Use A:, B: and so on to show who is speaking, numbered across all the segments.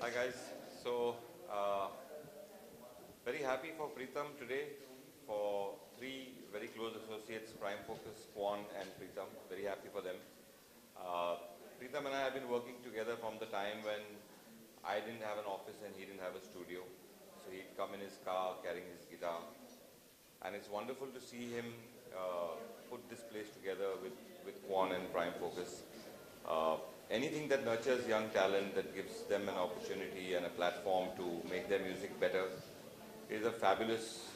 A: Hi guys. So very happy for Preetham today, for three very close associates, Prime Focus, Quan and Preetham. Very happy for them. Uh, Preetham and I have been working together from the time when I didn't have an office and he didn't have a studio. So he'd come in his car carrying his guitar. And it's wonderful to see him put this place together with Quan and Prime Focus. Uh, Anything that nurtures young talent, that gives them an opportunity and a platform to make their music better is a fabulous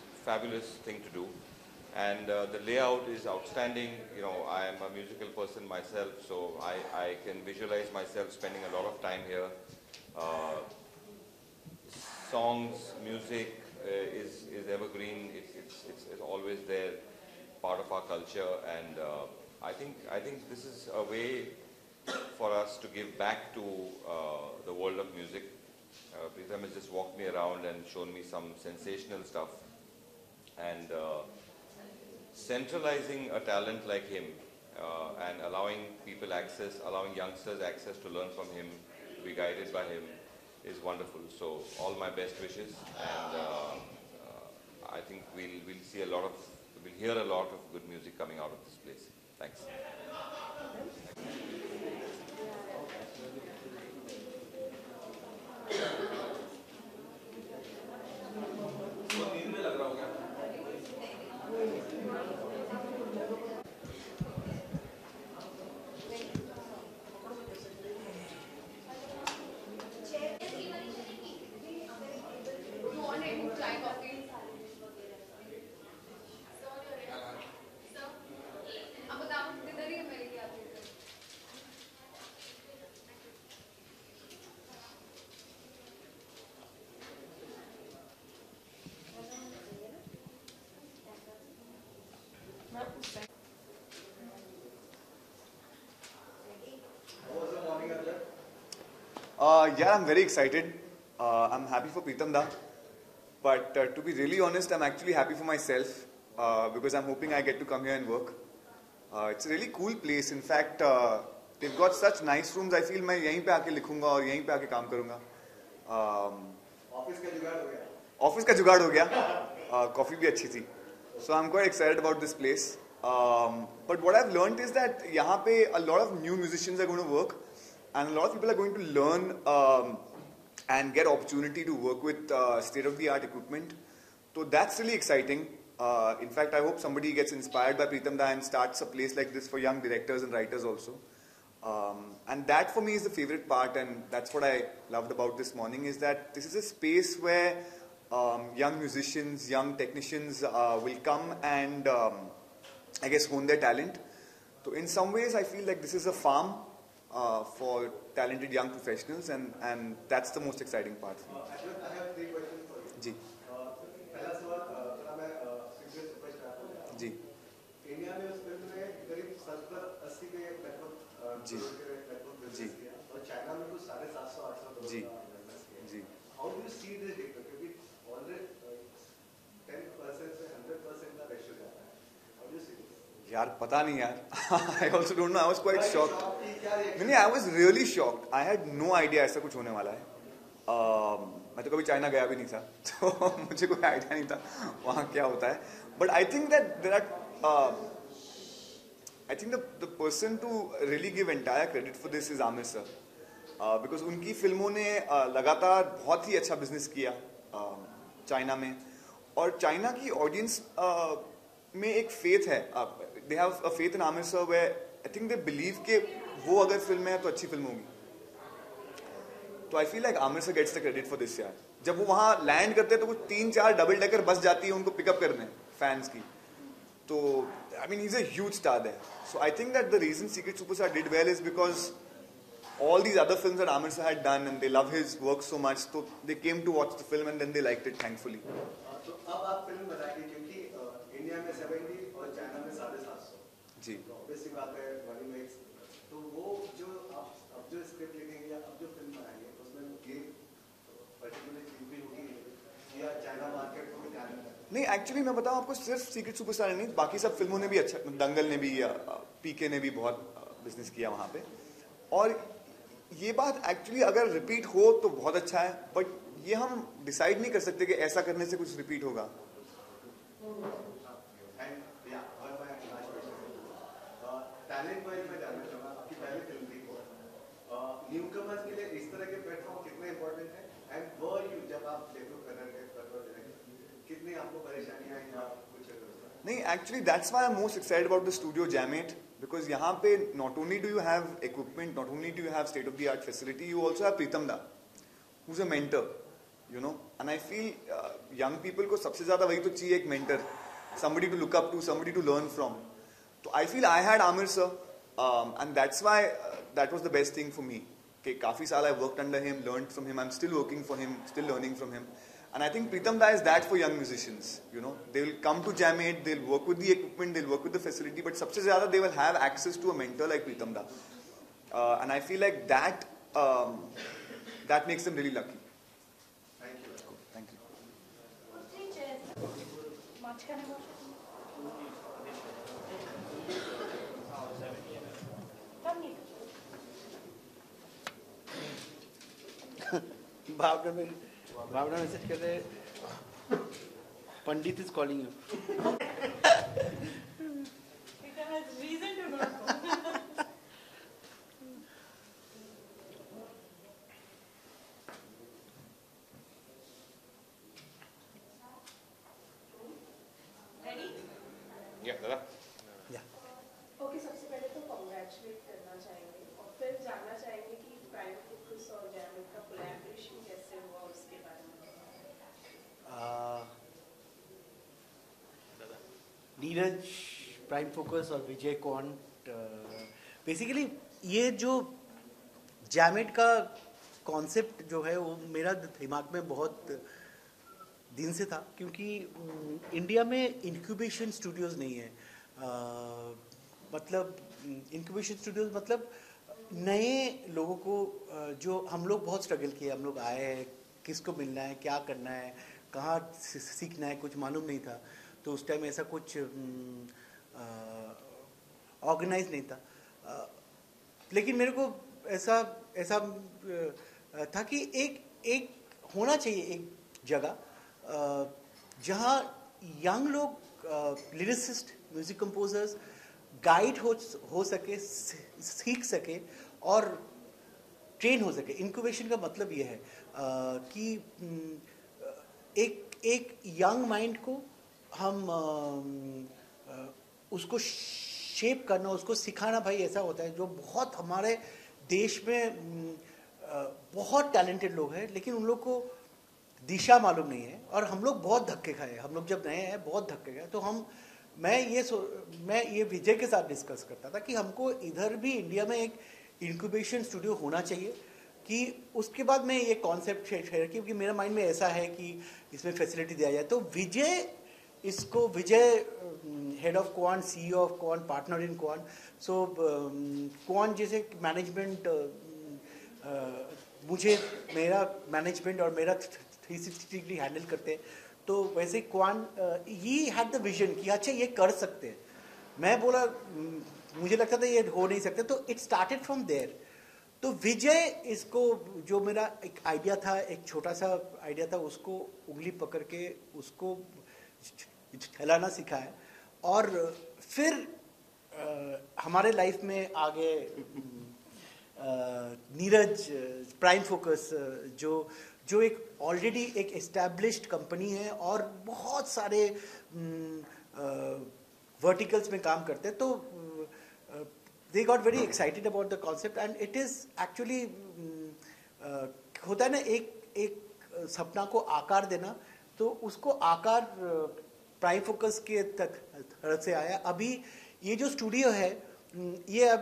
A: thing to do. And the layout is outstanding. You know, I am a musical person myself, so I can visualize myself spending a lot of time here. Uh, Songs, music is evergreen. It's always there, part of our culture. And I think this is a way for us to give back to the world of music. Preetham has just walked me around and shown me some sensational stuff. And centralizing a talent like him and allowing people access, allowing youngsters access to learn from him, to be guided by him, is wonderful. So all my best wishes, and I think we'll see we'll hear a lot of good music coming out of this place. Thanks.
B: Yeah, I'm very excited. I'm happy for Preetham Da. But to be really honest, I'm actually happy for myself because I'm hoping I get to come here and work. It's a really cool place. In fact, they've got such nice rooms. I feel मैं यहीं पे आके लिखूंगा और यहीं पे आके काम करूंगा. ऑफिस का जुगाड़ हो गया. Coffee भी अच्छी थी. So I'm quite excited about this place. But what I've learned is that यहाँ पे a lot of new musicians are going to work. And a lot of people are going to learn and get opportunity to work with state-of-the-art equipment. So that's really exciting. In fact, I hope somebody gets inspired by Preetham Da and starts a place like this for young directors and writers also. And that for me is the favorite part, and that's what I loved about this morning, is that this is a space where young musicians, young technicians will come and I guess hone their talent. So in some ways I feel like this is a farm for talented young professionals, and that's the most exciting part for me.
C: I have three questions for you.
B: जी.
C: पहला सवाल थोड़ा मैं singer superstar को जानता
B: जी.
C: India में उस film में करीब 70-80 के लगभग
B: जी. जी.
C: बिजनेस किया और चाइना में कुछ 750-800 करोड़
B: जी.
C: बिजनेस किया.
B: जी.
C: How do you see this difference, क्योंकि ऑलरेडी 10% से 100% का रेशियो जाता है. How do you see this?
B: यार पता नहीं यार. I also don't know. I was quite shocked.
C: नहीं,
B: I was really shocked. I had no idea ऐसा कुछ होने वाला है. मैं तो कभी चाइना गया भी नहीं था, तो मुझे कोई आइडिया नहीं था वहाँ क्या होता है. But I think that there are, I think the person to really give entire credit for this is Amir sir, because उनकी फिल्मों ने लगातार बहुत ही अच्छा बिजनेस किया चाइना में, और चाइना की ऑडियंस में एक फेथ है. They have a faith in Amir sir where I think they believe कि वो अगर फिल्म है तो अच्छी फिल्म होगी. तो I feel like Amir sir gets the credit for this यार. जब वो वहाँ लैंड करते हैं तो कुछ 3-4 डबल डेकर बस जाती है उनको पिकअप करने फैंस की. तो I mean he's a huge star there. So I think that the reason Secret Superstar did well is because all these other films that Amir sir had done and they love his work so much, so they came to watch the film and then they liked it, thankfully.
C: तो अब आप film बनाएंगे क्योंकि India में 70 और China में 750.
B: जी.
C: तो obviously बात है मनी मेक्स. तो वो जो आप अब जो स्क्रिप्ट लिखेंगे या अब जो फिल्म बनाएंगे उसमें ये पर्टिकुलर चीज भी होगी या चाइना मार्केट को भी ध्यान में रखना.
B: नहीं, एक्चुअली मैं बताऊं आपको, सिर्फ सीक्रेट सुपरस्टार नहीं, बाकी सब फिल्मों ने भी अच्छा, दंगल ने भी, पीके ने भी बहुत बिजनेस किया वहाँ पे. और ये बात एक्चुअली अगर रिपीट हो तो बहुत अच्छा है, बट ये हम डिसाइड नहीं कर सकते कि ऐसा करने से कुछ रिपीट होगा.
C: टैलेंट वाइज मैं जानना चाहूँगा, आपकी पहली फिल्म थी न्यूकमर्स के लिए इस तरह के प्लेटफॉर्म कितने इंपॉर्टेंट है, एंड वर यू जब आप डेब्यू कर रहे थे कितनी आपको परेशानियां आई या कुछ?
B: नहीं, actually that's why I am most excited about the studio Jammet, because यहाँ पे not only do you have equipment, not only do you have state of the art facility, you also have Pritam da who's a mentor, you know, and I feel young people को सबसे ज़्यादा वही तो चाहिए, एक mentor, somebody to look up to, somebody to learn from. So I feel I had Amir sir, and that's why that was the best thing for me. कि काफ़ी साल I worked under him, learned from him, I'm still working for him, still learning from him. And I think Pritam Da is that for young musicians, you know. They will come to Jam 8, they'll work with the equipment, they'll work with the facility, but सबसे ज़्यादा they will have access to a mentor like Pritam Da. And I feel like that that makes them really lucky.
C: Thank you.
B: Thank you.
D: Bhavna message कर रहे, Pandit is calling you.
A: Yeah, दादा.
E: Okay, सबसे पहले तो congratulate करना चाहेंगे और फिर जानना चाहेंगे कि प्राइम फोकस और जैमिट का कोलैबोरेशन कैसे हुआ उसके बारे में.
D: नीरज, प्राइम फोकस और विजय क्वांट, बेसिकली ये जो जैमेट का कॉन्सेप्ट जो है वो मेरा दिमाग में बहुत दिन से था, क्योंकि इंडिया में इंक्यूबेशन स्टूडियोज़ नहीं है. मतलब इंक्यूबेशन स्टूडियोज़ मतलब नए लोगों को, जो हम लोग बहुत स्ट्रगल किए, हम लोग आए हैं, किसको मिलना है, क्या करना है, कहाँ सीखना है, कुछ मालूम नहीं था. तो उस टाइम ऐसा कुछ ऑर्गेनाइज नहीं था. लेकिन मेरे को ऐसा ऐसा था कि एक होना चाहिए एक जगह जहाँ यंग लोग, लिरिसिस्ट, म्यूजिक कंपोजर्स गाइड हो सके, सीख सके और ट्रेन हो सके. इंक्यूबेशन का मतलब ये है कि एक यंग माइंड को हम उसको शेप करना, उसको सिखाना. भाई ऐसा होता है जो बहुत हमारे देश में बहुत टैलेंटेड लोग हैं, लेकिन उन लोग को दिशा मालूम नहीं है, और हम लोग बहुत धक्के खाए. हम लोग जब नए हैं बहुत धक्के खाए. तो मैं ये विजय के साथ डिस्कस करता था कि हमको इधर भी इंडिया में एक इंक्यूबेशन स्टूडियो होना चाहिए, कि उसके बाद मैं ये कॉन्सेप्ट शेयर किया कि मेरा माइंड में ऐसा है कि इसमें फैसिलिटी दिया जाए. तो Vijay head of Quant, CEO of Quant, partner in Quant. So Quant जैसे मैनेजमेंट, मुझे मेरा मैनेजमेंट और मेरा 360 डिग्री हैंडल करते हैं. तो वैसे quant he had the vision कि अच्छा ये कर सकते हैं. मैं बोला, मुझे लगता था ये हो नहीं सकते. तो इट स्टार्टेड फ्रॉम देयर. तो विजय इसको, जो मेरा एक आइडिया था, एक छोटा सा आइडिया था, उसको उंगली पकड़ के उसको चलाना सिखाया. और फिर हमारे लाइफ में आगे नीरज, प्राइम फोकस, जो एक ऑलरेडी एक एस्टैब्लिश्ड कंपनी है और बहुत सारे वर्टिकल्स में काम करते हैं. तो they got very excited about the concept, and it is actually होता है ना, एक सपना को आकार देना. तो उसको आकार प्राइम फोकस के तरफ से आया. अभी ये जो स्टूडियो है, ये अब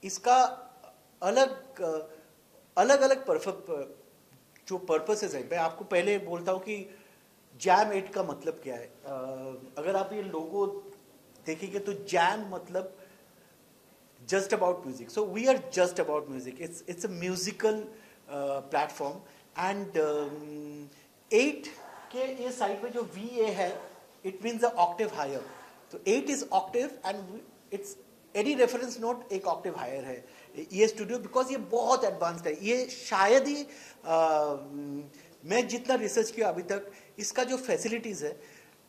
D: इसका अलग जो पर्पसेस है. मैं आपको पहले बोलता हूँ कि जैम 8 का मतलब क्या है. अगर आप ये लोगो देखेंगे तो जैम मतलब just about music. So we are just about music. It's a musical platform. And 8 के ये साइड पे जो VA है, it means the octave higher. So 8 is octave and it's any reference note एक ऑक्टेव हायर है ये studio, because ये बहुत एडवांस्ड है। ये शायद ही मैं जितना रिसर्च किया अभी तक, इसका जो फैसिलिटीज़ है,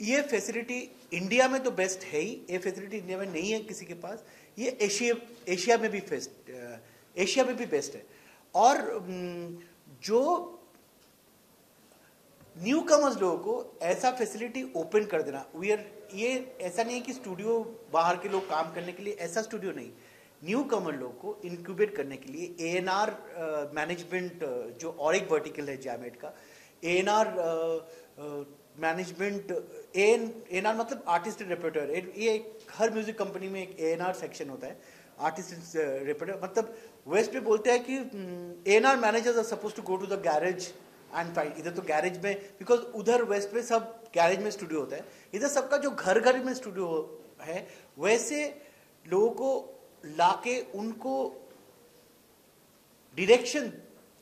D: ये फैसिलिटी इंडिया में तो बेस्ट है ही, ये फैसिलिटी इंडिया में नहीं है किसी के पास। ये एशिया में भी बेस्ट है। और जो न्यू कमर्स लोगों को ऐसा फैसिलिटी ओपन कर देना, ये ऐसा नहीं है कि स्टूडियो बाहर के लोग काम करने के लिए, ऐसा स्टूडियो नहीं, न्यू कमर लोगों को इंक्यूबेट करने के लिए A&R मैनेजमेंट, जो और एक वर्टिकल है जैमेट का, A&R मैनेजमेंट, A&R मतलब आर्टिस्ट एंड रेपर्टोर। ये हर म्यूजिक कंपनी में एक A&R सेक्शन होता है, आर्टिस्ट एंड रेपर्टोर। मतलब वेस्ट पे बोलते हैं कि A&R managers are suppose to go to the garage and find, इधर तो गैरेज में, बिकॉज उधर वेस्ट पे सब गैरेज में स्टूडियो होता है, इधर सबका जो घर घर में स्टूडियो है, वैसे लोगों को लाके उनको डायरेक्शन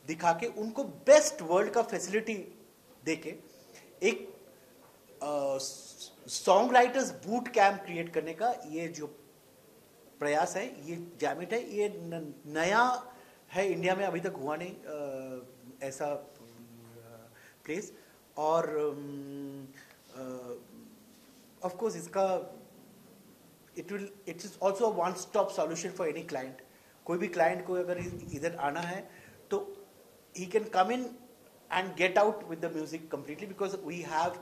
D: दिखा के उनको बेस्ट वर्ल्ड का फैसिलिटी देके एक song writers boot camp create करने का ये जो प्रयास है, ये जैमेट है। ये नया है, इंडिया में अभी तक हुआ नहीं ऐसा प्लेस। और ऑफ कोर्स इसका it is also a one stop solution for any client. कोई भी client को अगर इधर आना है तो he can come in and get out with the music completely, because we have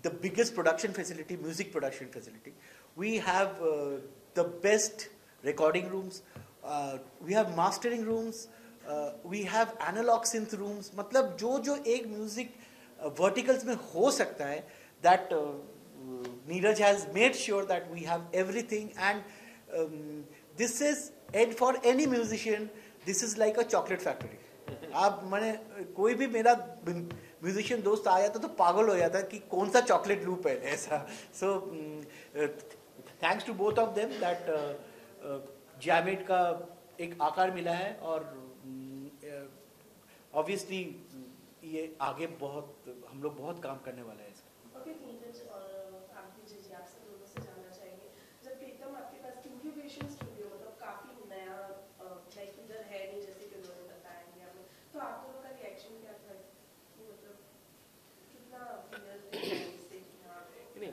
D: the biggest production facility, music production facility. We have the best recording rooms, we have mastering rooms, we have analog synth rooms. मतलब जो एक music verticals में हो सकता है, that Neeraj has made sure that we have everything, and this is, and for any musician this is like a chocolate factory. आप मैंने कोई भी मेरा म्यूजिशियन दोस्त आ जाता तो पागल हो जाता कि कौन सा चॉकलेट लूप है ऐसा। So thanks to both of them that Jammet का एक आकार मिला है, और ऑब्वियसली ये आगे बहुत हम लोग बहुत काम करने वाले हैं इसका।
E: ओके नीरज और आरती जी, आपसे दोनों से जानना चाहेंगे, जब प्रीतम आपके पास इंक्यूबेशन स्टूडियो मतलब काफी नया लाइक इधर है नहीं जैसे कि उन्होंने बताया इंडिया में, तो आप दोनों का रिएक्शन क्या था कि मतलब कितना रियल है इससे कि हाँ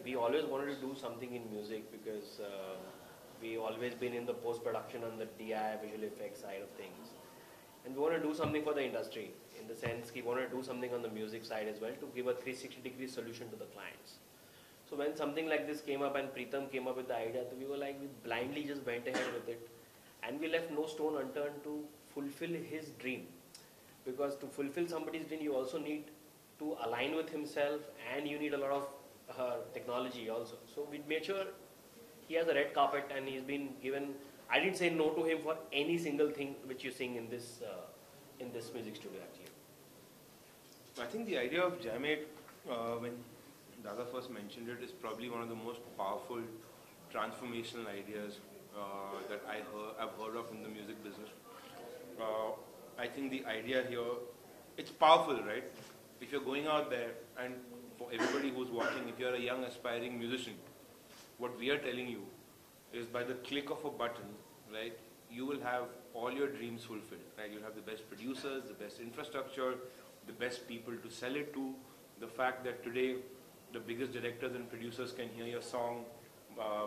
F: We always wanted to do something in music because we always been in the post production and the DI visual effects side of things, and we want to do something for the industry in the sense we want to do something on the music side as well to give a 360-degree solution to the clients. So when something like this came up and Preetham came up with the idea, so we were like, we blindly just went ahead with it, and we left no stone unturned to fulfill his dream, because to fulfill somebody's dream you also need to align with himself, and you need a lot of technology also. So we made sure he has a red carpet, and he's been given, I didn't say no to him for any single thing which you sing in this music studio actually.
G: I think the idea of Jaimet, when Dada first mentioned it, is probably one of the most powerful transformational ideas that I've heard of in the music business. I think the idea here, it's powerful, right? If you're going out there, and for everybody who's watching, if you're a young aspiring musician, what we are telling you is by the click of a button, right, you will have all your dreams fulfilled, right? You'll have the best producers, the best infrastructure, the best people to sell it to. The fact that today the biggest directors and producers can hear your song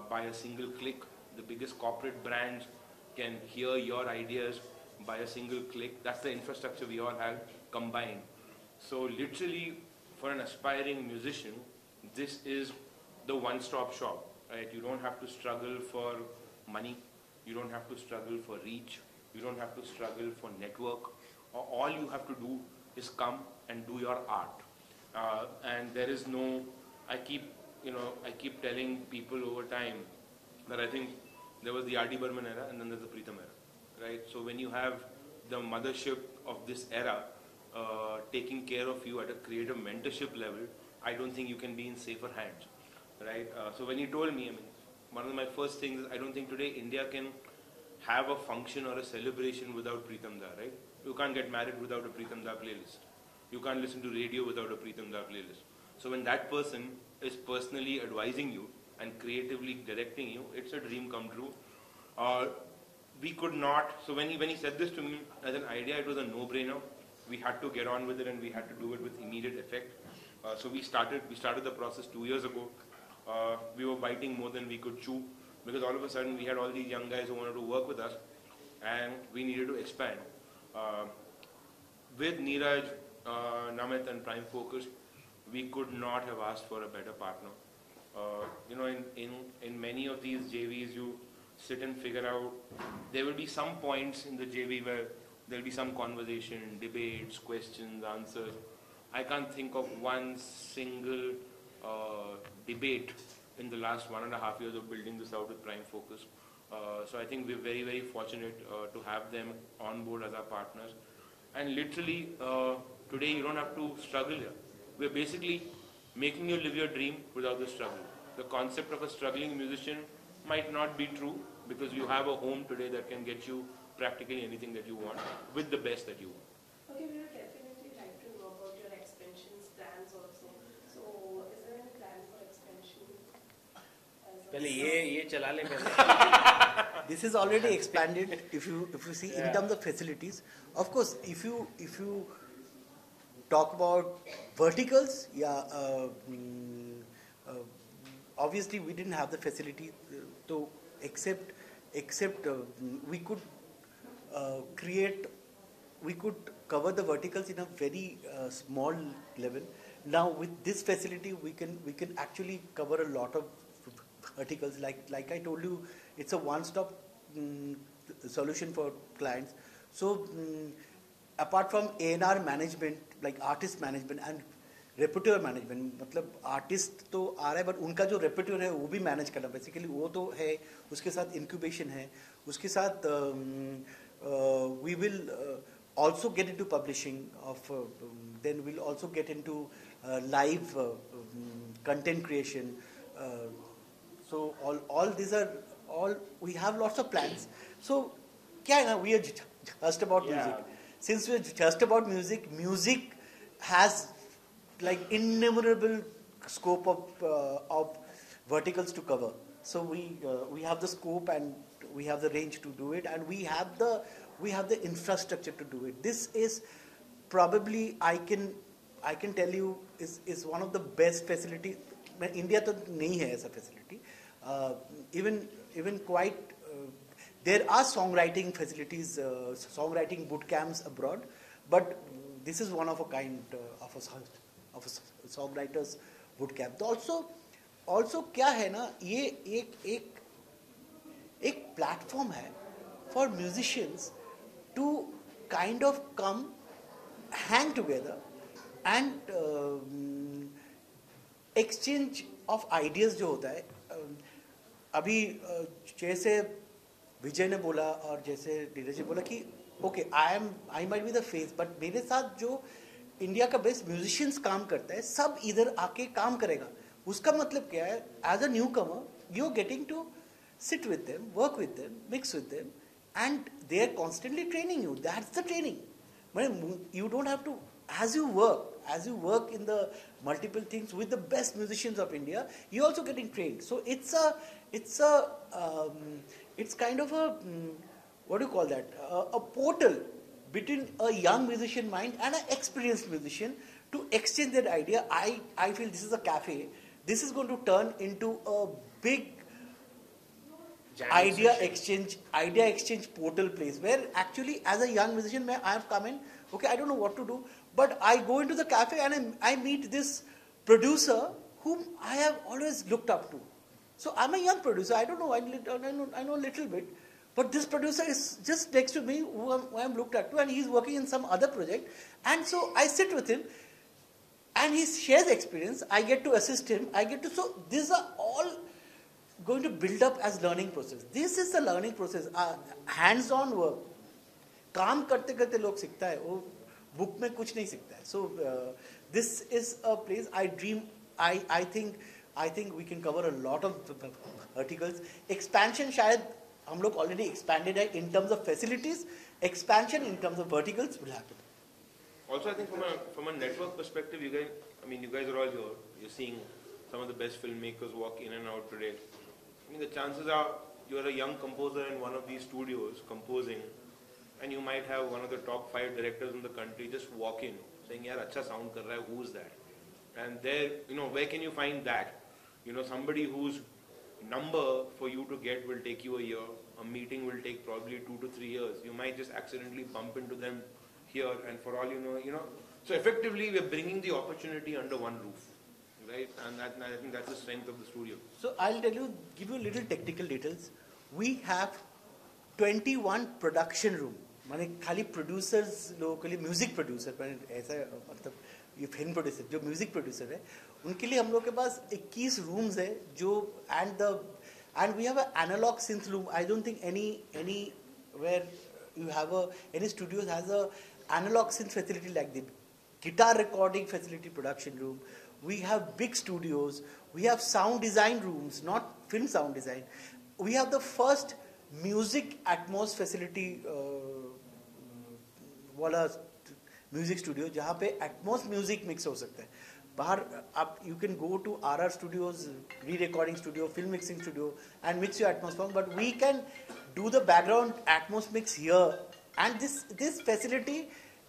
G: by a single click. The biggest corporate brands can hear your ideas by a single click. That's the infrastructure we all have combined. So literally, for an aspiring musician, this is the one-stop shop, right? You don't have to struggle for money. You don't have to struggle for reach. You don't have to struggle for network. All you have to do is come and do your art. And there is no, I keep telling people over time that I think there was the R.D. Burman era and then there's the Preetham era, right? So when you have the mothership of this era taking care of you at a creative mentorship level, I don't think you can be in safer hands, right? So when you told me, I mean, one of my first things is I don't think today India can have a function or a celebration without Preetham Da, right? You can't get married without a Preetham Da playlist. You can't listen to radio without a Preetham Da playlist. So when that person is personally advising you and creatively directing you, it's a dream come true. We could not. So when he said this to me as an idea, it was a no-brainer. We had to get on with it, and we had to do it with immediate effect. So we started the process 2 years ago. We were biting more than we could chew, because all of a sudden we had all these young guys who wanted to work with us, and we needed to expand. With Neeraj, Namit, and Prime Focus, we could not have asked for a better partner. You know, in many of these JVs, you sit and figure out, there will be some points in the JV where there will be some conversation, debates, questions, answers. I can't think of one single debate in the last 1.5 years of building this out with Prime Focus. So I think we're very, very fortunate to have them on board as our partners. And literally, today you don't have to struggle here. We're basically making you live your dream without the struggle. The concept of a struggling musician might not be true, because you have a home today that can get you practically anything that you want with the best that you want.
E: Okay, we would definitely like to know about your expansion plans also. So, is there any plan for expansion?
F: पहले ये चला ले पहले.
D: This is already expanded. If you see in terms of facilities, of course, if you talk about verticals, obviously we didn't have the facility to except we could we could cover the verticals in a very small level. Now with this facility, we can actually cover a lot of verticals. Like I told you, it's a one-stop solution for clients. So apart from A&R management, like artist management and repertoire management, मतलब artist तो आ रहा है but उनका जो रेपुटेयर है वो भी मैनेज करना, बेसिकली वो तो है. उसके साथ इंक्यूबेशन है, उसके साथ we will also get into publishing of then we'll also get into live content creation. So all these are all, we have lots of plans. So kya hai na, we are just about music. Since we are just about music has like innumerable scope of verticals to cover. So we have the scope and we have the range to do it, and we have the infrastructure to do it. This is probably, I can tell you, is one of the best facility. India तो नहीं है ऐसा facility. Even quite there are songwriting facilities, songwriting boot camps abroad, but this is one of a kind of a songwriters boot camp. Also क्या है ना, ये एक platform है for musicians to kind of come, hang together and exchange of ideas जो होता है. अभी जैसे विजय ने बोला और जैसे नीरज ने बोला कि okay I might be the face, but मेरे साथ जो इंडिया का बेस्ट म्यूजिशियंस काम करता है, सब इधर आके काम करेगा. उसका मतलब क्या है, as a newcomer you are getting to sit with them, work with them, mix with them, and they are constantly training you. That's the training. You don't have to, as you work in the multiple things with the best musicians of India, you're also getting trained. So it's kind of a, what do you call that, a portal between a young musician mind and an experienced musician to exchange that idea. I feel this is a cafe. This is going to turn into a big idea exchange portal place, where actually as a young musician I have come in, okay, I don't know what to do, but I go into the cafe and I meet this producer whom I have always looked up to. So I'm a young producer, I don't know, I know a little bit, but this producer is just next to me who I'm looked up to, and he's working in some other project, and so I sit with him and he shares experience, I get to assist him, so these are all going to build up as learning process. This is the learning process, hands on work. काम करते करते लोग सीखता है, वो book में कुछ नहीं सीखता है. So this is a place I dream. I think we can cover a lot of verticals. Expansion शायद हम लोग already expanded है in terms of facilities. Expansion in terms of verticals will happen.
G: Also, I think from a network perspective, you guys are all here. You're seeing some of the best filmmakers walk in and out today. I mean, the chances are you're a young composer in one of these studios composing, and you might have one of the top 5 directors in the country just walk in saying, "Yaar, acha sound kar raha hai, who's that?" And there, where can you find that? Somebody whose number for you to get will take you a year. A meeting will take probably 2 to 3 years. You might just accidentally bump into them here, and for all you know. So effectively, we're bringing the opportunity under one roof, right? And I think that's the strength of the studio.
D: So I'll give you little technical details. We have 21 production room. माने खाली producers लोगों के लिए music producer ऐसा मतलब ये film producer जो music producer है उनके लिए हम लोग के पास 21 rooms है जो and we have an analog synth room. I don't think anywhere you have any studios has a analog synth facility like the guitar recording facility production room. We have big studios. We have sound design rooms, not film sound design. We have the first music Atmos facility वाला music studio जहाँ पे Atmos music mix हो सकता है बाहर आप you can go to our studios re recording studio film mixing studio and mix your Atmos song but we can do the background Atmos mix here and this facility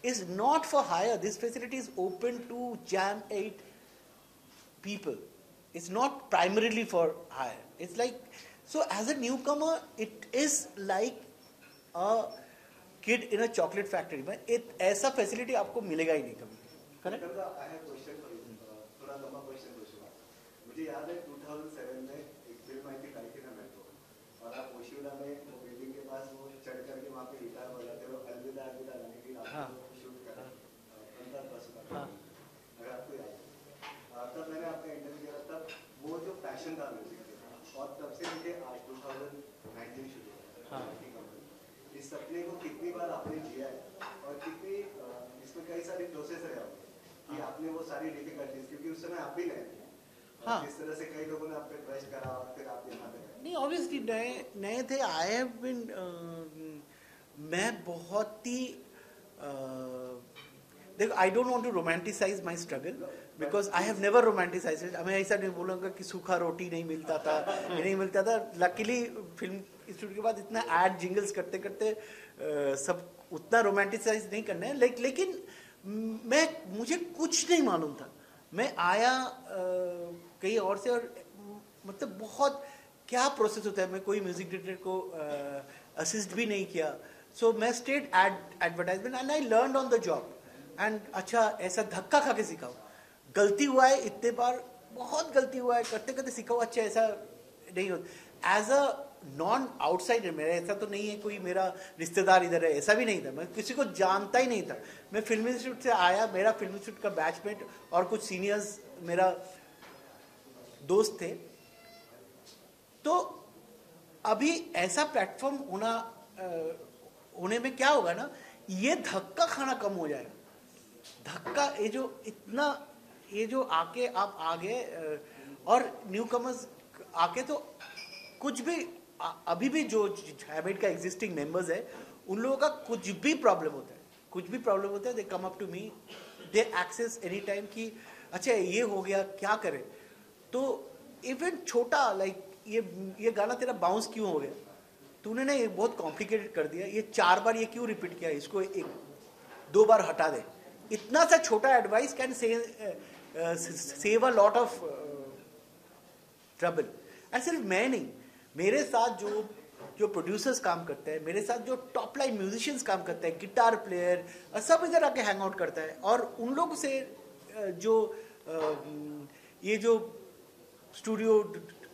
D: is not for hire. This facility is open to Jam 8 people. It's not primarily for hire. It's like, so as a newcomer, it is like a kid in a chocolate factory. But ऐसा facility आपको मिलेगा ही नहीं कभी. Correct?
C: I have question for you. थोड़ा लंबा question पूछूंगा. मुझे याद है 2007 में एक फिल्म आई थी काइकिना मेट्रो और आप ओशियोडा में वो बिल्डिंग के पास वो चढ़ करके वहाँ पे गिटार बजाते हो अलविदा अलविदा गाने की रात शूट करा अगर आपको याद है तब मैंने आपका इंटरव्यू किया तब वो जो पैशन था म्यूजिक और तब से मुझे आज 2019 शुरू हुआ इस सपने को कितनी बार आपने जिया है और कितनी इसमें कई सारे प्रोसेस रहे होंगे कि आपने वो सारी डिफिकल्टीज क्योंकि उस समय आप भी नए थे इस तरह से कई लोगों ने आप पे ट्रस्ट करा और फिर आप यहाँ पे
D: नहीं ऑब्वियसली नए थे आई हैव बीन मैं बहुत ही देखो I don't want to romanticise my struggle because I have never romanticise it मैं ऐसा नहीं बोलूँगा कि सूखा रोटी नहीं मिलता था ये नहीं मिलता था लकीली फिल्म इंस्टीट्यूट के बाद इतना एड जिंगल्स करते करते सब उतना रोमांटिसाइज नहीं करना है लेकिन मुझे कुछ नहीं मालूम था मैं आया कहीं और से और मतलब बहुत क्या प्रोसेस होता है मैं कोई म्यूजिक डायरेक्टर को असिस्ट भी नहीं किया सो मैं state advertisement and I learn on the job and अच्छा ऐसा धक्का खा के सीखा गलती हुआ है इतने बार बहुत गलती हुआ है करते करते सीखा अच्छा ऐसा नहीं होता एज अ नॉन आउटसाइडर मेरा ऐसा तो नहीं है कोई मेरा रिश्तेदार इधर है ऐसा भी नहीं था मैं किसी को जानता ही नहीं था मैं फिल्म इंस्टीट्यूट से आया मेरा फिल्म इंस्टीट्यूट का बैचमेट और कुछ सीनियर्स मेरा दोस्त थे तो अभी ऐसा प्लेटफॉर्म होने में क्या होगा ना ये धक्का खाना कम हो जाएगा धक्का ये जो आके आप आगे और न्यू कमर्स आके तो कुछ भी अभी भी जो हैबिट का एग्जिस्टिंग मेंबर्स है उन लोगों का कुछ भी प्रॉब्लम होता है they come up to me they access any time कि अच्छा ये हो गया क्या करें तो इवन छोटा लाइक ये गाना तेरा बाउंस क्यों हो गया तूने ना ये बहुत कॉम्प्लिकेटेड कर दिया ये 4 बार ये क्यों रिपीट किया इसको 2 बार हटा दे इतना सा छोटा advice can save a lot of trouble and सिर्फ मैं नहीं मेरे साथ जो प्रोड्यूसर्स काम करते हैं मेरे साथ जो टॉप लाइन म्यूजिशियंस काम करते हैं गिटार प्लेयर सब इधर आके हैंग आउट करता है और उन लोगों से जो ये जो स्टूडियो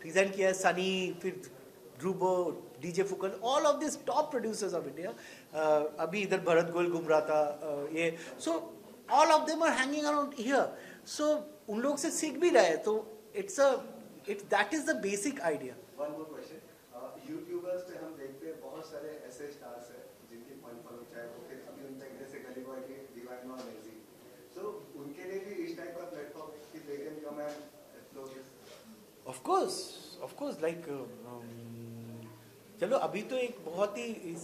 D: डिजाइन किया है सनी फिर Dhruvo DJ Phukan all of this top producers of India अभी इधर भरत गोयल घूम रहा था ये so all of them are hanging around here so उन लोग से सीख भी रहे तो it's that is the basic idea
C: one more question YouTubers पे हम देखते हैं बहुत सारे ऐसे स्टार्स हैं जिनकी पॉइंट फॉलो चाहे वो फिर अभी उन तक जैसे गली बॉय के दीवाना और लेजी सो उनके लिए भी इस टाइप का प्लेटफॉर्म कि they can come and explore this
D: of course like चलो अभी तो एक बहुत ही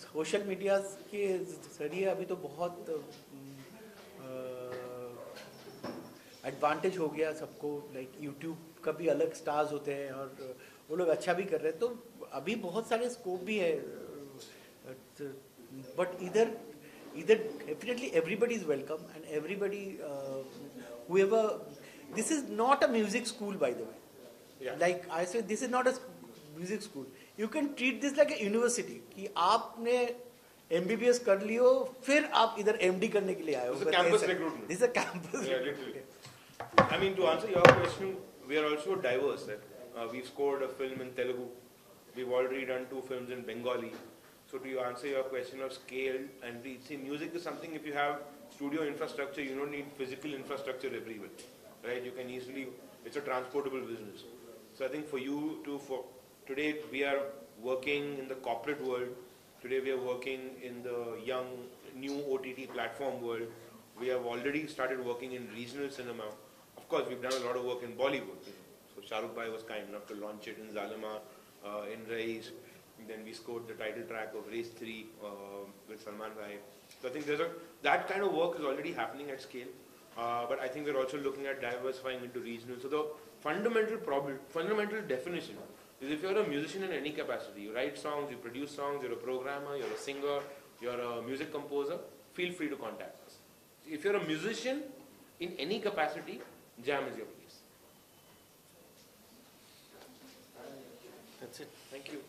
D: सोशल मीडिया के जरिए अभी तो बहुत एडवांटेज हो गया सबको लाइक यूट्यूब का भी अलग स्टार्स होते हैं और वो लोग अच्छा भी कर रहे हैं तो अभी बहुत सारे स्कोप भी है, बट इधर definitely everybody is welcome and everybody whoever, this is not a music school by the way.
G: Yeah.
D: Like I said, this is not a music school. You can treat this like a university कि आपने MBBS कर लियो फिर आप इधर MD करने के लिए आए हो.
G: This is a campus recruitment.
D: This is a campus
G: Yeah,
D: recruitment.
G: literally. I mean, to answer your question, we are also diverse. We've scored a film in Telugu. We've already done 2 films in Bengali. So to answer your question of scale and reach, see, music is something, if you have studio infrastructure, you don't need physical infrastructure everywhere, right? You can easily, it's a transportable business. So I think for you to, for today we are working in the corporate world. Today we are working in the young, new OTT platform world. We have already started working in regional cinema. Of course, we've done a lot of work in Bollywood. So Shah Rukh Bhai was kind enough to launch it in Zalima, in Raees. Then we scored the title track of Race 3 with Salman Bhai. So I think that kind of work is already happening at scale. But I think we're also looking at diversifying into regional. So the fundamental definition is, if you're a musician in any capacity, you write songs, you produce songs, you're a programmer, you're a singer, you're a music composer, feel free to contact us. If you're a musician in any capacity, Jam is your place.
F: That's it.
G: Thank you.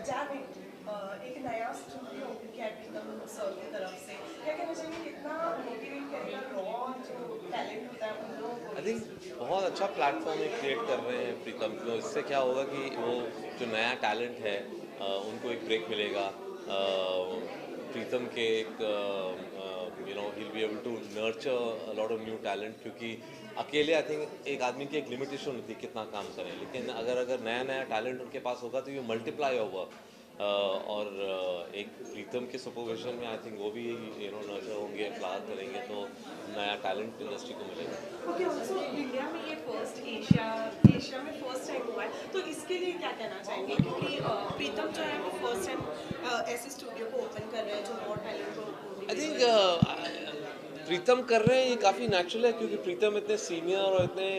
E: Jamming एक नया studio open किया है प्रीतम sir की तरफ से, क्या कहना चाहिए कितना मोटिवेट करेगा रॉ जो टैलेंट होता है उन लोगों को?
H: आई थिंक बहुत अच्छा प्लेटफॉर्म क्रिएट कर रहे हैं प्रीतम। तो इससे क्या होगा कि वो जो नया टैलेंट है उनको एक ब्रेक मिलेगा। प्रीतम के एक he'll be able to nurture a lot of new talent, क्योंकि अकेले आई थिंक एक आदमी की एक लिमिटेशन होती है कितना काम करें, लेकिन अगर नया टैलेंट उनके पास होगा तो ये मल्टीप्लाई होगा। और एक प्रीतम के सुपरविजन में आई थिंक वो भी नर्चर होंगे, फ्लावर करेंगे, तो नया टैलेंट इंडस्ट्री को मिलेगा।
E: ओके, ऑल्सो इंडिया में ये फर्स्ट एशिया में फर्स्ट टाइम हुआ है, तो इसके लिए क्या कहना चाहेंगे? क्योंकि प्रीतम जो है वो फर्स्ट टाइम ऐसे स्टूडियो को ओपन कर रहे हैं जो रॉ टैलेंट को
H: आई थिंक प्रीतम कर रहे हैं, ये काफ़ी नेचुरल है, क्योंकि प्रीतम इतने सीनियर और इतने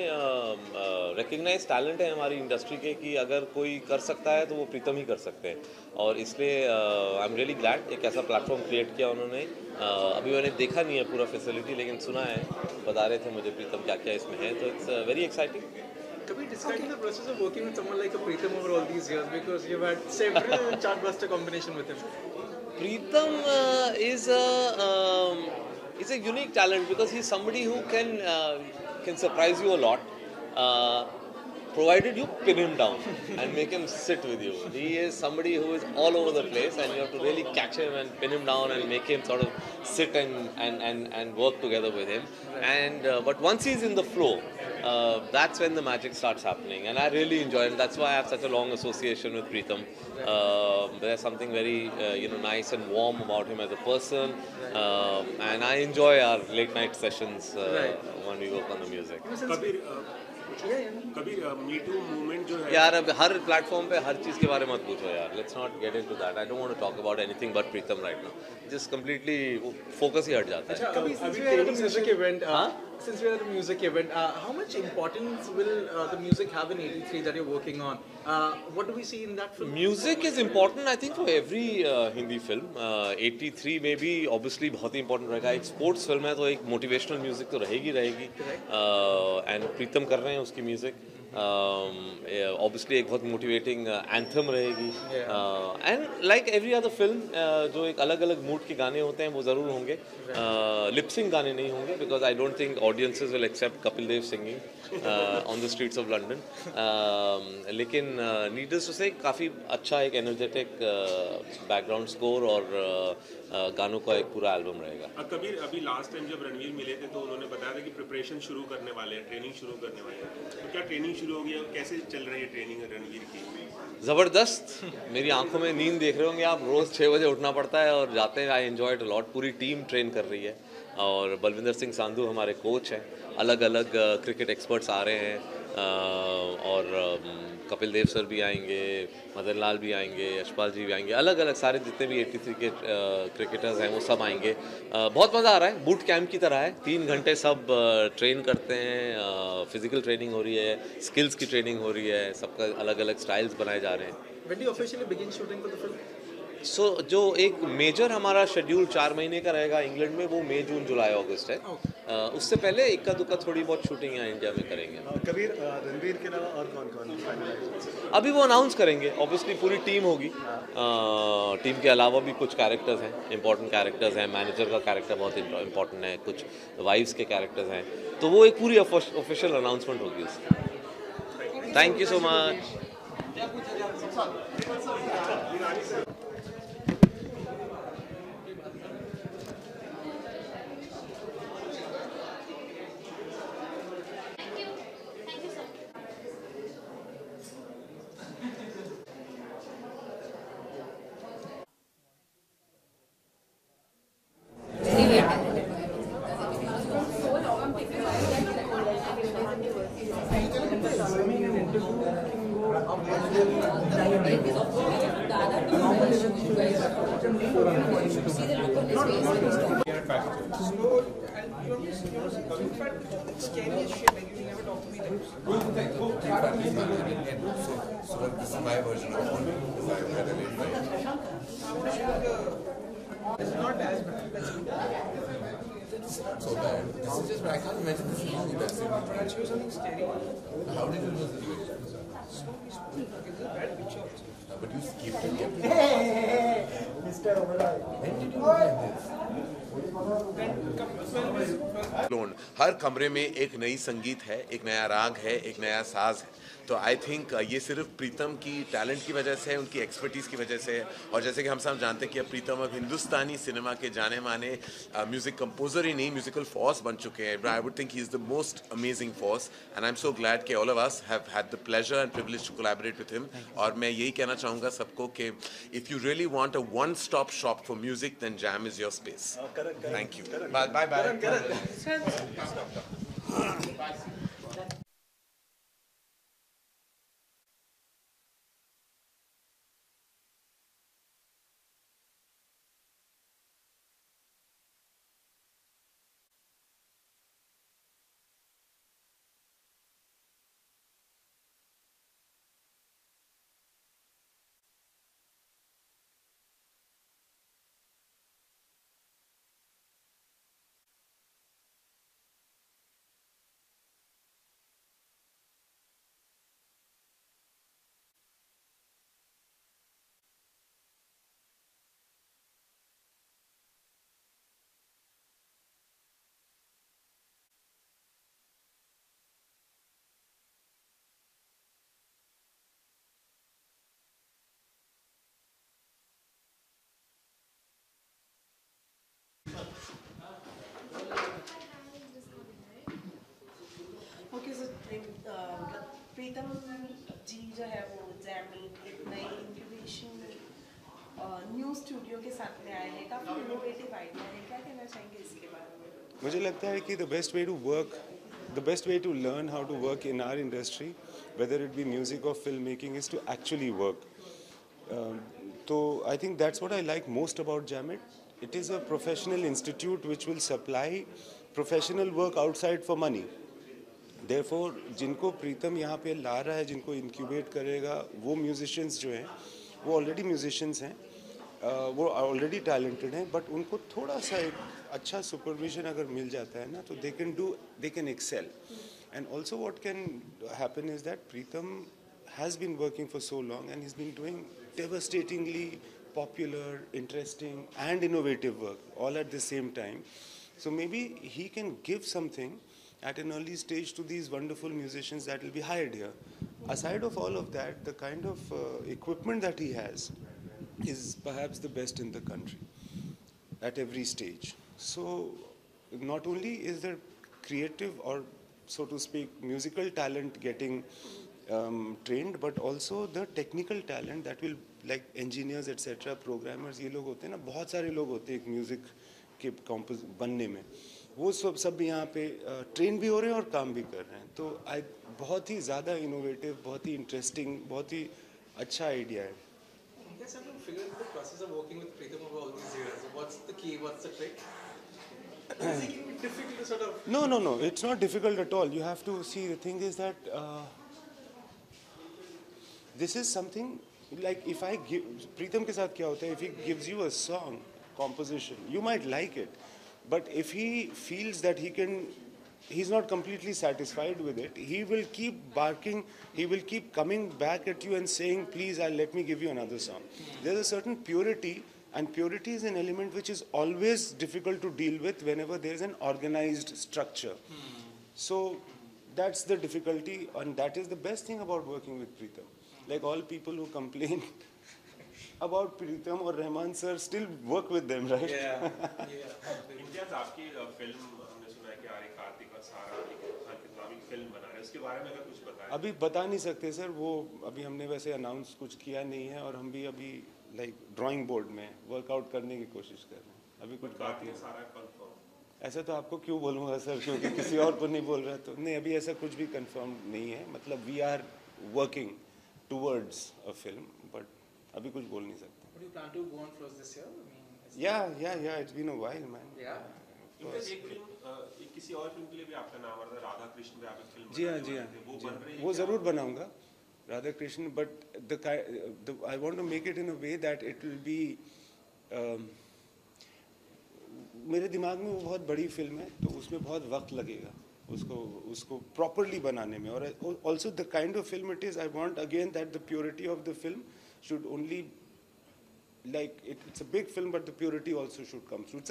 H: रिकग्नाइज टैलेंट है हमारी इंडस्ट्री के कि अगर कोई कर सकता है तो वो प्रीतम ही कर सकते हैं। और इसलिए आई एम रियली ग्लैड एक ऐसा प्लेटफॉर्म क्रिएट किया उन्होंने। अभी मैंने देखा नहीं है पूरा फैसिलिटी, लेकिन सुना है, बता रहे थे मुझे प्रीतम क्या क्या इसमें है, तो it's very exciting.
I: Kabir, describe the process of working with someone like a Preetham over all these years, because you've had several chartbuster combination with him.
H: Preetham is a unique talent because he's somebody who can surprise you a lot, provided you pin him down and make him sit with you. He is somebody who is all over the place, and you have to really catch him and pin him down and make him sort of sit and work together with him. And but once he's in the flow, that's when the magic starts happening, and I really enjoy it. That's why I have such a long association with Preetham. There's something very nice and warm about him as a person, and I enjoy our late night sessions when we work on the music.
G: Kabir me too movement जो है
H: यार, अब हर platform पे हर चीज़ के बारे में मत पूछो यार। Let's not get into that. I don't want to talk about anything but Pritam right now. Just completely focus ही हट जाता है।
I: Kabir, since we are at a music event, how much importance will the music have in 83 that you're working on? What do we see in that film?
H: Music is important, I think, for every Hindi film. 83 में भी obviously बहुत ही important रहेगा। एक sports film है तो एक motivational music तो रहेगी। एंड प्रीतम कर रहे हैं उसकी म्यूजिक। ऑब्वियसली एक बहुत मोटिवेटिंग एंथम रहेगी। And like every other film जो एक अलग अलग मूड के गाने होते हैं वो ज़रूर होंगे। लिपसिंग गाने नहीं होंगे, because I don't think audiences will accept Kapil Dev singing on the streets of London. लेकिन नीडल्स से काफ़ी अच्छा एक एनर्जेटिक बैकग्राउंड स्कोर और गानों का एक पूरा एल्बम रहेगा।
G: कबीर, अभी लास्ट टाइम जब रणवीर मिले थे तो उन्होंने बताया था कि प्रिपरेशन शुरू करने वाले हैं, ट्रेनिंग शुरू करने वाले हैं। तो क्या ट्रेनिंग शुरू हो गई है? कैसे चल रही है ट्रेनिंग रणवीर की?
H: ज़बरदस्त। मेरी आंखों में नींद देख रहे होंगे आप। रोज़ 6 बजे उठना पड़ता है और जाते हैं। I enjoy it a lot. पूरी टीम ट्रेन कर रही है और बलविंदर सिंह सांधू हमारे कोच हैं। अलग अलग क्रिकेट एक्सपर्ट्स आ रहे हैं और कपिल देव सर भी आएंगे, मदन लाल भी आएंगे, यशपाल जी भी आएंगे। अलग अलग सारे जितने भी 83 के क्रिकेटर्स हैं वो सब आएंगे। बहुत मज़ा आ रहा है। बूट कैंप की तरह है। 3 घंटे सब ट्रेन करते हैं। फिजिकल ट्रेनिंग हो रही है, स्किल्स की ट्रेनिंग हो रही है, सबका अलग अलग स्टाइल्स बनाए जा रहे हैं।
I: When do you officially begin shooting for the film?
H: सो जो एक मेजर हमारा शेड्यूल 4 महीने का रहेगा इंग्लैंड में, वो मई, जून, जुलाई, अगस्त है। उससे पहले इक्का दुक्का थोड़ी बहुत शूटिंग यहाँ इंडिया में करेंगे।
C: कबीर, रणवीर के अलावा और कौन फाइनलाइज?
H: अभी वो अनाउंस करेंगे। ऑब्वियसली पूरी टीम होगी। टीम के अलावा भी कुछ कैरेक्टर्स हैं, इंपॉर्टेंट कैरेक्टर्स हैं। मैनेजर का कैरेक्टर बहुत इंपॉर्टेंट है, कुछ वाइफ्स के कैरेक्टर्स हैं, तो वो एक पूरी ऑफिशियल अनाउंसमेंट होगी उसकी। Thank you so much.
J: This is my version of one. If I had a late night.
I: It's not as bad.
J: It's not so bad. This is just, I can't imagine this is really bad.
I: She was something scary.
J: How did you know this was
I: It's a bad picture.
J: But you kept it. When did you look like this?
K: हर कमरे में एक नई संगीत है, एक नया राग है, एक नया साज है। तो आई थिंक ये सिर्फ प्रीतम की टैलेंट की वजह से है, उनकी एक्सपर्टीज़ की वजह से है। और जैसे कि हम सब जानते हैं कि अब प्रीतम अब हिंदुस्तानी सिनेमा के जाने माने म्यूज़िक कंपोजर ही नहीं, म्यूजिकल फोर्स बन चुके हैं। I would think he is the most amazing force and I am so glad कि all of us have had the pleasure and privilege to collaborate with him. और मैं यही कहना चाहूँगा सबको कि if you really want a one stop shop for music then Jam is your space. Thank you. Bye bye.
E: Okay so Pritam ji जो है वो जैमीट एक नई इंक्यूबेशन न्यू स्टूडियो के साथ में आए हैं, काफ़ी इनोवेटिव आइडिया है, क्या कहना चाहेंगे इसके बारे में?
L: मुझे लगता है कि the best way to learn how to work in our industry, whether it be music or filmmaking, is to actually work. So I think that's what I like most about Jamit. It is a professional institute which will supply professional work outside for money. Therefore, जिनको प्रीतम यहाँ पे ला रहा है, जिनको incubate करेगा, वो musicians जो हैं, वो ऑलरेडी म्यूजिशियंस हैं, वो ऑलरेडी टैलेंटेड हैं, बट उनको थोड़ा सा एक अच्छा सुपरविजन अगर मिल जाता है ना, तो they can excel. And also what can happen is that Pritham has been working for so long and he's been doing devastatingly popular, interesting and innovative work all at the same time. So maybe he can give something at an early stage to these wonderful musicians that will be hired here. Aside of all of that, the kind of equipment that he has is perhaps the best in the country at every stage. So not only is there creative or, so to speak, musical talent getting trained, but also the technical talent that will, like engineers, etc., programmers, ये लोग होते हैं ना, बहुत सारे लोग होते हैं एक म्यूजिक के बनने में, वो सब यहाँ पे ट्रेन भी हो रहे हैं और काम भी कर रहे हैं. तो बहुत ही ज़्यादा इनोवेटिव, बहुत ही इंटरेस्टिंग, बहुत ही अच्छा आइडिया है.
I: Yes, I'm figuring the process of working with Pritham over all these years. What's the key? What's the trick? Is it difficult to sort of?
L: No. It's not difficult at all. You have to see. The thing is that this is something like if I give Pritham के साथ क्या होता है? If he gives you a song composition, you might like it, but if he feels that he's not completely satisfied with it, he will keep barking, he will keep coming back at you and saying, please, let me give you another song. There's a certain purity, and purity is an element which is always difficult to deal with whenever there's an organized structure. So that's the difficulty, and that is the best thing about working with Pritham. Like all people who complain about Pritham or Rahman sir still work with them, right?
M: Yeah. Imtiaz आपकी film हमने सुना है कि आर्य कार्तिक और सारा खान की नामी film बना रहे हैं, उसके बारे में अगर कुछ बताएं.
L: अभी बता नहीं सकते सर, वो अभी हमने वैसे अनाउंस कुछ किया नहीं है, और हम भी अभी लाइक ड्राइंग बोर्ड में वर्कआउट करने की कोशिश कर रहे हैं. अभी कुछ बात नहीं.
M: सारा कंफर्म.
L: ऐसा तो आपको क्यों बोलूँगा सर, क्योंकि किसी और को नहीं बोल रहा, तो नहीं, अभी ऐसा कुछ भी कंफर्म नहीं है. मतलब we are working towards a film, but अभी कुछ बोल नहीं सकते.
I: Would you plan to go on first this year?
L: Yeah, it's been a while, man.
I: Yeah.
M: एक फिल्म किसी और फिल्म के लिए भी आपका नाम आ रहा है, राधा कृष्ण पे आप एक फिल्म.
L: जी हाँ.
M: वो बन रही है.
L: वो ज़रूर बनाऊंगा, Radha Krishna, but I want to make it in a way that it will be मेरे दिमाग में वो बहुत बड़ी फिल्म है, तो उसमें बहुत वक्त लगेगा उसको प्रॉपरली बनाने में. और also the kind of film it is, I want again that the purity of the film should only, like it's a big film, but the purity also should come through.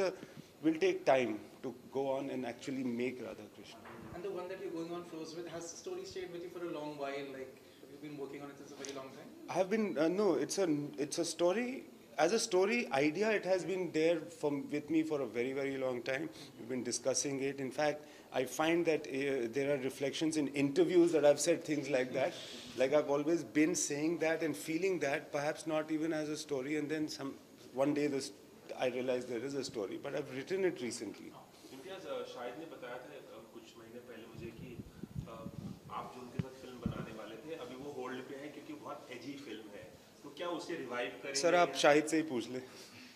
L: Will take time to go on and actually make Radha Krishna.
I: And the one that you're going on flows with, has the story stayed with you for a long while? Like, have you been working on it since a very long time?
L: I have been no, it's a story. As a story idea, it has been there with me for a very, very long time. We've been discussing it. In fact, I find that there are reflections in interviews that I've said things like that. Like I've always been saying that and feeling that, perhaps not even as a story. And then one day I realized there is a story, but I've written it recently.
M: Imtiaz, Shahid ने बताया था कुछ महीने पहले मुझे कि आप जो उनके साथ फिल्म बनाने वाले थे, अभी वो होल्ड पे है क्योंकि बहुत एजी फिल्म है. तो क्या उसे रिवाइव करेंगे?
L: सर आप शाहिद से ही पूछ ले.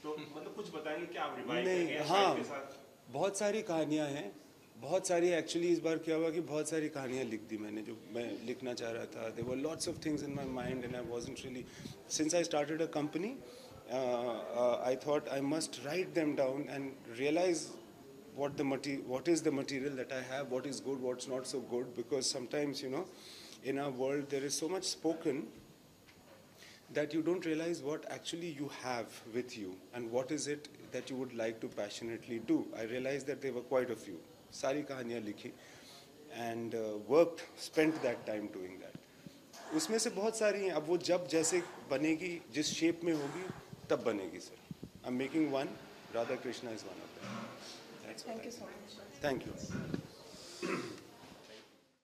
M: तो मतलब कुछ बताएंगे क्या आप रिवाइव
L: नहीं,
M: करेंगे
L: हाँ,
M: शाहिद के साथ?
L: बहुत सारी कहानियाँ हैं, बहुत सारी. एक्चुअली इस बार क्या हुआ कि बहुत सारी कहानियाँ लिख दी मैंने जो मैं लिखना चाह रहा था. There were lots of things in my mind and I wasn't really, since I started a company, I thought I must write them down and realize what is the material that I have, what is good, what's not so good, because sometimes, you know, in our world there is so much spoken that you don't realize what actually you have with you and what is it that you would like to passionately do. I realized that there were quite a few. सारी कहानियाँ लिखी and spent that time doing that. उसमें से बहुत सारी हैं. अब वो जब जैसे बनेगी, जिस शेप में होगी तब बनेगी sir. I'm making one. Radha Krishna is one of them. That's
E: Thank you so much.
L: Thank you.